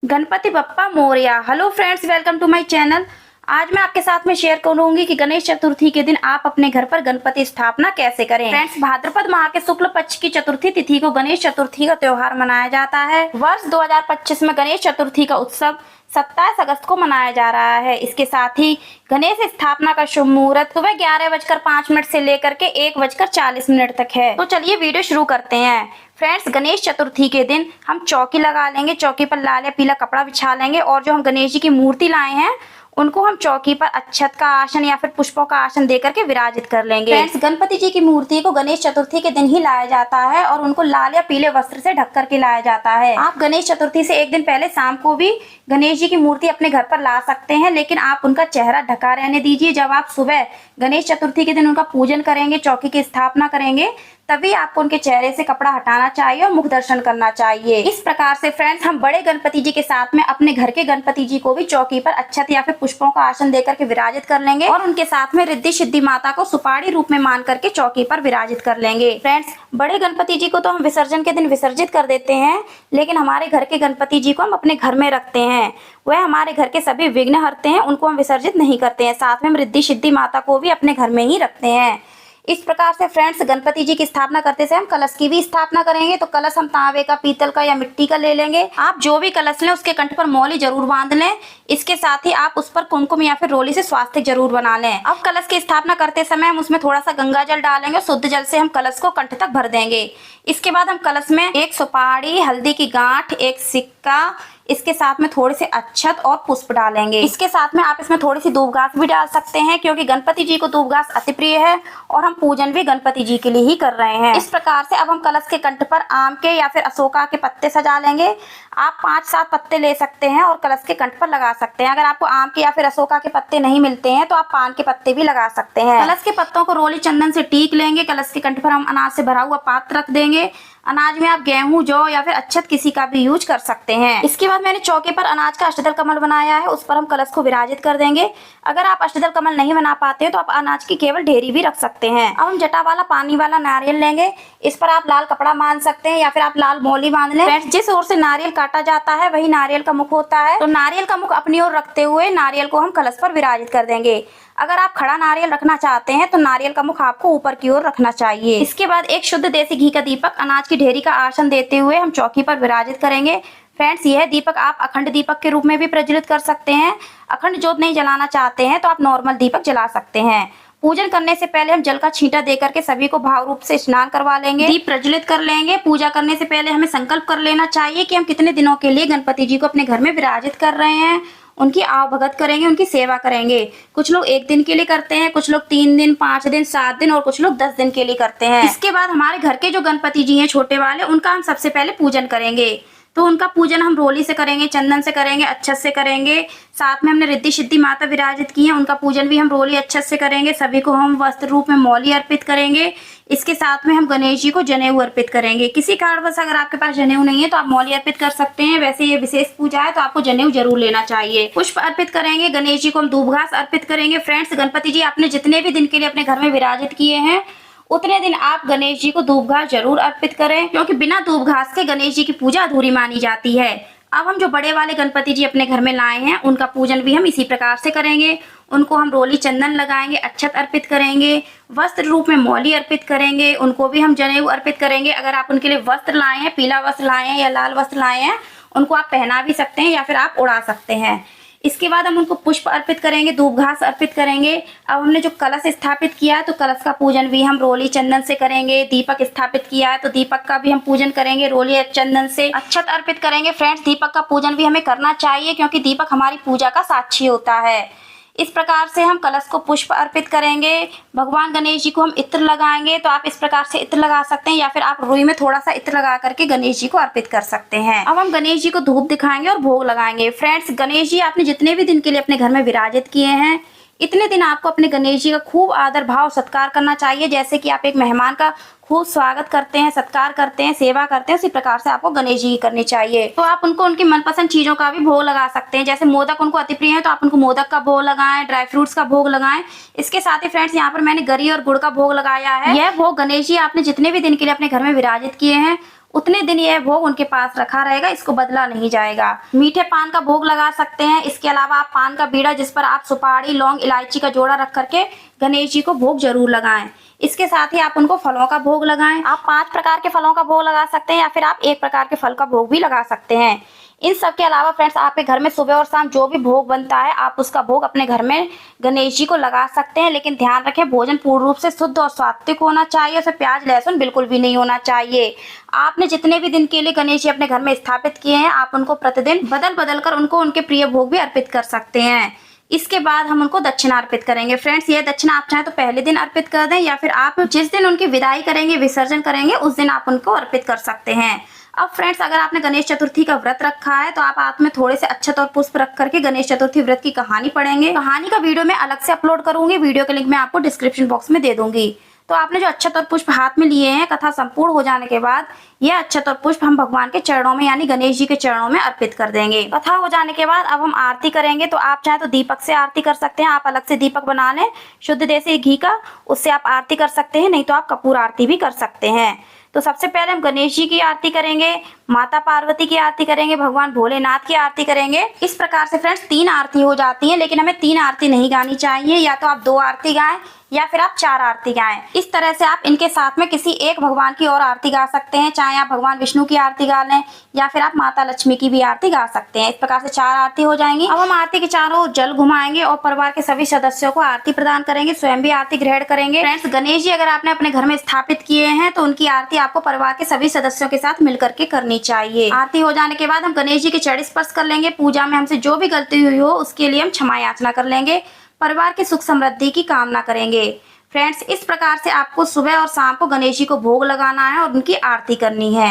Ganpati Bappa Morya. Hello friends, welcome to my channel. आज मैं आपके साथ में शेयर करूंगी कि गणेश चतुर्थी के दिन आप अपने घर पर गणपति स्थापना कैसे करें। फ्रेंड्स, भाद्रपद माह के शुक्ल पक्ष की चतुर्थी तिथि को गणेश चतुर्थी का त्योहार मनाया जाता है। वर्ष 2025 में गणेश चतुर्थी का उत्सव 27 अगस्त को मनाया जा रहा है। इसके साथ ही गणेश स्थापना का शुभ मुहूर्त सुबह 11:05 से लेकर के 1:40 तक है। तो चलिए वीडियो शुरू करते हैं। फ्रेंड्स, गणेश चतुर्थी के दिन हम चौकी लगा लेंगे। चौकी पर लाल या पीला कपड़ा बिछा लेंगे और जो हम गणेश जी की मूर्ति लाए हैं उनको हम चौकी पर अक्षत का आसन या फिर पुष्पों का आसन देकर के विराजित कर लेंगे। फ्रेंड्स, गणपति जी की मूर्ति को गणेश चतुर्थी के दिन ही लाया जाता है और उनको लाल या पीले वस्त्र से ढक करके लाया जाता है। आप गणेश चतुर्थी से एक दिन पहले शाम को भी गणेश जी की मूर्ति अपने घर पर ला सकते हैं, लेकिन आप उनका चेहरा ढका रहने दीजिए। जब आप सुबह गणेश चतुर्थी के दिन उनका पूजन करेंगे, चौकी की स्थापना करेंगे, तभी आपको उनके चेहरे से कपड़ा हटाना चाहिए और मुख दर्शन करना चाहिए। इस प्रकार से फ्रेंड्स, हम बड़े गणपति जी के साथ में अपने घर के गणपति जी को भी चौकी पर अक्षत या फिर पुष्पों का आसन देकर के विराजित कर लेंगे और उनके साथ में रिद्धि सिद्धि माता को सुपारी रूप में मान करके चौकी पर विराजित कर लेंगे। फ्रेंड्स, बड़े गणपति जी को तो हम विसर्जन के दिन विसर्जित कर देते हैं, लेकिन हमारे घर के गणपति जी को हम अपने घर में रखते हैं। वह हमारे घर के सभी विघ्न हरते हैं, उनको हम विसर्जित नहीं करते हैं। साथ में हम रिद्धि सिद्धि माता को भी अपने घर में ही रखते हैं। इस प्रकार से फ्रेंड्स, गणपति जी की स्थापना करते से हम कलश की भी स्थापना करेंगे। तो कलश हम तांबे का, पीतल का या मिट्टी का ले लेंगे। आप जो भी कलश लें उसके कंठ पर मौली जरूर बांध लें। इसके साथ ही आप उस पर कुमकुम या फिर रोली से स्वास्तिक जरूर बना लें। अब कलश की स्थापना करते समय हम उसमें थोड़ा सा गंगा जल डालेंगे और शुद्ध जल से हम कलश को कंठ तक भर देंगे। इसके बाद हम कलश में एक सुपारी, हल्दी की गांठ, एक सिक्का, इसके साथ में थोड़े से अक्षत और पुष्प डालेंगे। इसके साथ में आप इसमें थोड़ी सी दूब घास भी डाल सकते हैं, क्योंकि गणपति जी को दूब घास अति प्रिय है और हम पूजन भी गणपति जी के लिए ही कर रहे हैं। इस प्रकार से अब हम कलश के कंठ पर आम के या फिर अशोका के पत्ते सजा लेंगे। आप 5-7 पत्ते ले सकते हैं और कलश के कंठ पर लगा सकते हैं। अगर आपको आम के या फिर अशोका के पत्ते नहीं मिलते हैं तो आप पान के पत्ते भी लगा सकते हैं। कलश के पत्तों को रोली चंदन से टीक लेंगे। कलश के कंठ पर हम अनाज से भरा हुआ पात्र रख देंगे। अनाज में आप गेहूं, जौ या फिर अक्षत किसी का भी यूज कर सकते हैं। इसके बाद मैंने चौके पर अनाज का अष्टदल कमल बनाया है, उस पर हम कलश को विराजित कर देंगे। अगर आप अष्टदल कमल नहीं बना पाते हो तो आप अनाज की केवल ढेरी भी रख सकते हैं। अब हम जटा वाला पानी वाला नारियल लेंगे। इस पर आप लाल कपड़ा बांध सकते हैं या फिर आप लाल मौली बांध लें। फ्रेंड्स, जिस ओर से नारियल काटा जाता है वही नारियल का मुख होता है। तो नारियल का मुख अपनी ओर रखते हुए नारियल को हम कलश पर विराजित कर देंगे। अगर आप खड़ा नारियल रखना चाहते हैं तो नारियल का मुख आपको ऊपर की ओर रखना चाहिए। इसके बाद एक शुद्ध देसी घी का दीपक अनाज की ढेरी का आसन देते हुए हम चौकी पर विराजित करेंगे। फ्रेंड्स, यह दीपक आप अखंड दीपक के रूप में भी प्रज्वलित कर सकते हैं। अखंड जोत नहीं जलाना चाहते हैं तो आप नॉर्मल दीपक जला सकते हैं। पूजन करने से पहले हम जल का छींटा देकर के सभी को भाव रूप से स्नान करवा लेंगे, दीप प्रज्वलित कर लेंगे। पूजा करने से पहले हमें संकल्प कर लेना चाहिए कि हम कितने दिनों के लिए गणपति जी को अपने घर में विराजित कर रहे हैं। उनकी आवभगत करेंगे, उनकी सेवा करेंगे। कुछ लोग 1 दिन के लिए करते हैं, कुछ लोग 3 दिन, 5 दिन, 7 दिन और कुछ लोग 10 दिन के लिए करते हैं। इसके बाद हमारे घर के जो गणपति जी हैं छोटे वाले, उनका हम सबसे पहले पूजन करेंगे। तो उनका पूजन हम रोली से करेंगे, चंदन से करेंगे, अक्षत से करेंगे। साथ में हमने रिद्धि सिद्धि माता विराजित की है, उनका पूजन भी हम रोली अक्षत से करेंगे। सभी को हम वस्त्र रूप में मौली अर्पित करेंगे। इसके साथ में हम गणेश जी को जनेऊ अर्पित करेंगे। किसी कारणवश अगर आपके पास जनेऊ नहीं है तो आप मौली अर्पित कर सकते हैं। वैसे ये विशेष पूजा है तो आपको जनेऊ जरूर लेना चाहिए। पुष्प अर्पित करेंगे। गणेश जी को हम दूब घास अर्पित करेंगे। फ्रेंड्स, गणपति जी आपने जितने भी दिन के लिए अपने घर में विराजित किए हैं उतने दिन आप गणेश जी को दूब घास जरूर अर्पित करें, क्योंकि बिना दूब घास के गणेश जी की पूजा अधूरी मानी जाती है। अब हम जो बड़े वाले गणपति जी अपने घर में लाए हैं उनका पूजन भी हम इसी प्रकार से करेंगे। उनको हम रोली चंदन लगाएंगे, अक्षत अर्पित करेंगे, वस्त्र रूप में मौली अर्पित करेंगे। उनको भी हम जनेऊ अर्पित करेंगे। अगर आप उनके लिए वस्त्र लाए हैं, पीला वस्त्र लाए हैं या लाल वस्त्र लाए हैं, उनको आप पहना भी सकते हैं या फिर आप उड़ा सकते हैं। इसके बाद हम उनको पुष्प अर्पित करेंगे, दूब घास अर्पित करेंगे। अब हमने जो कलश स्थापित किया है तो कलश का पूजन भी हम रोली चंदन से करेंगे। दीपक स्थापित किया है तो दीपक का भी हम पूजन करेंगे रोली चंदन से। अक्षत अर्पित करेंगे। फ्रेंड्स, दीपक का पूजन भी हमें करना चाहिए, क्योंकि दीपक हमारी पूजा का साक्षी होता है। इस प्रकार से हम कलश को पुष्प अर्पित करेंगे। भगवान गणेश जी को हम इत्र लगाएंगे, तो आप इस प्रकार से इत्र लगा सकते हैं या फिर आप रुई में थोड़ा सा इत्र लगा करके गणेश जी को अर्पित कर सकते हैं। अब हम गणेश जी को धूप दिखाएंगे और भोग लगाएंगे। फ्रेंड्स, गणेश जी आपने जितने भी दिन के लिए अपने घर में विराजित किए हैं, इतने दिन आपको अपने गणेश जी का खूब आदर भाव सत्कार करना चाहिए। जैसे कि आप एक मेहमान का खूब स्वागत करते हैं, सत्कार करते हैं, सेवा करते हैं, उसी प्रकार से आपको गणेश जी की करनी चाहिए। तो आप उनको उनकी मनपसंद चीजों का भी भोग लगा सकते हैं। जैसे मोदक उनको अति प्रिय है तो आप उनको मोदक का भोग लगाएं, ड्राई फ्रूट्स का भोग लगाएं। इसके साथ ही फ्रेंड्स, यहाँ पर मैंने गरी और गुड़ का भोग लगाया है। यह भोग गणेश जी आपने जितने भी दिन के लिए अपने घर में विराजित किए हैं उतने दिन यह भोग उनके पास रखा रहेगा, इसको बदला नहीं जाएगा। मीठे पान का भोग लगा सकते हैं। इसके अलावा आप पान का बीड़ा जिस पर आप सुपारी, लौंग, इलायची का जोड़ा रख करके गणेश जी को भोग जरूर लगाएं। इसके साथ ही आप उनको फलों का भोग लगाएं। आप 5 प्रकार के फलों का भोग लगा सकते हैं या फिर आप 1 प्रकार के फल का भोग भी लगा सकते हैं। इन सब के अलावा फ्रेंड्स आपके घर में सुबह और शाम जो भी भोग बनता है आप उसका भोग अपने घर में गणेश जी को लगा सकते हैं। लेकिन ध्यान रखें, भोजन पूर्ण रूप से शुद्ध और सात्विक होना चाहिए। उसमें प्याज लहसुन बिल्कुल भी नहीं होना चाहिए। आपने जितने भी दिन के लिए गणेश जी अपने घर में स्थापित किए हैं आप उनको प्रतिदिन बदल बदल कर उनको उनके प्रिय भोग भी अर्पित कर सकते हैं। इसके बाद हम उनको दक्षिणा अर्पित करेंगे। फ्रेंड्स ये दक्षिणा आप चाहे तो पहले दिन अर्पित कर दें या फिर आप जिस दिन उनकी विदाई करेंगे, विसर्जन करेंगे, उस दिन आप उनको अर्पित कर सकते हैं। अब फ्रेंड्स अगर आपने गणेश चतुर्थी का व्रत रखा है तो आप हाथ में थोड़े से अक्षत और पुष्प रख करके गणेश चतुर्थी व्रत की कहानी पढ़ेंगे। कहानी का वीडियो मैं अलग से अपलोड करूंगी, वीडियो के लिंक मैं आपको डिस्क्रिप्शन बॉक्स में दे दूंगी। तो आपने जो अक्षत और पुष्प हाथ में लिए हैं, कथा संपूर्ण हो जाने के बाद यह अक्षत और पुष्प हम भगवान के चरणों में यानी गणेश जी के चरणों में अर्पित कर देंगे। कथा हो जाने के बाद अब हम आरती करेंगे। तो आप चाहे तो दीपक से आरती कर सकते हैं। आप अलग से दीपक बना लें शुद्ध देसी घी का, उससे आप आरती कर सकते हैं। नहीं तो आप कपूर आरती भी कर सकते हैं। तो सबसे पहले हम गणेश जी की आरती करेंगे, माता पार्वती की आरती करेंगे, भगवान भोलेनाथ की आरती करेंगे। इस प्रकार से फ्रेंड्स 3 आरती हो जाती है। लेकिन हमें 3 आरती नहीं गानी चाहिए, या तो आप 2 आरती गाएं या फिर आप 4 आरती गाएं। इस तरह से आप इनके साथ में किसी एक भगवान की और आरती गा सकते हैं। चाहे आप भगवान विष्णु की आरती गा लें या फिर आप माता लक्ष्मी की भी आरती गा सकते हैं। इस प्रकार से 4 आरती हो जाएंगी। अब हम आरती के चारों ओर जल घुमाएंगे और परिवार के सभी सदस्यों को आरती प्रदान करेंगे, स्वयं भी आरती ग्रहण करेंगे। फ्रेंड्स गणेश जी अगर आपने अपने घर में स्थापित किए हैं तो उनकी आरती आपको परिवार के सभी सदस्यों के साथ मिलकर के करनी चाहिए। आरती हो जाने के बाद हम गणेश जी के चरण स्पर्श कर लेंगे। पूजा में हमसे जो भी गलती हुई हो उसके लिए हम क्षमा याचना कर लेंगे। परिवार की सुख समृद्धि की कामना करेंगे। फ्रेंड्स इस प्रकार से आपको सुबह और शाम को गणेश जी को भोग लगाना है और उनकी आरती करनी है।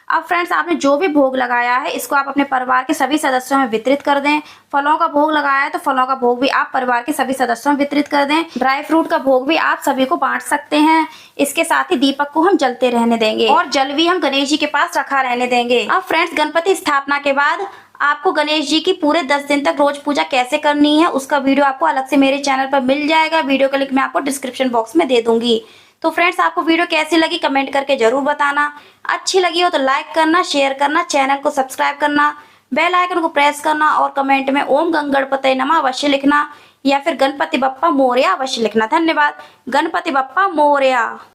अब फ्रेंड्स आपने जो भी भोग लगाया है इसको आप अपने परिवार के सभी सदस्यों में वितरित कर दें। फलों का भोग लगाया है तो फलों का भोग भी आप परिवार के सभी सदस्यों में वितरित कर दें। ड्राई फ्रूट का भोग भी आप सभी को बांट सकते हैं। इसके साथ ही दीपक को हम जलते रहने देंगे और जल भी हम गणेश जी के पास रखा रहने देंगे। अब फ्रेंड्स गणपति स्थापना के बाद आपको गणेश जी की पूरे 10 दिन तक रोज पूजा कैसे करनी है उसका वीडियो आपको अलग से मेरे चैनल पर मिल जाएगा। वीडियो का लिंक मैं आपको डिस्क्रिप्शन बॉक्स में दे दूंगी। तो फ्रेंड्स आपको वीडियो कैसी लगी कमेंट करके जरूर बताना। अच्छी लगी हो तो लाइक करना, शेयर करना, चैनल को सब्सक्राइब करना, बेल आइकन को प्रेस करना और कमेंट में ओम गंगणपतये नमः अवश्य लिखना या फिर गणपति बप्पा मोरया अवश्य लिखना। धन्यवाद। गणपति बप्पा मोरया।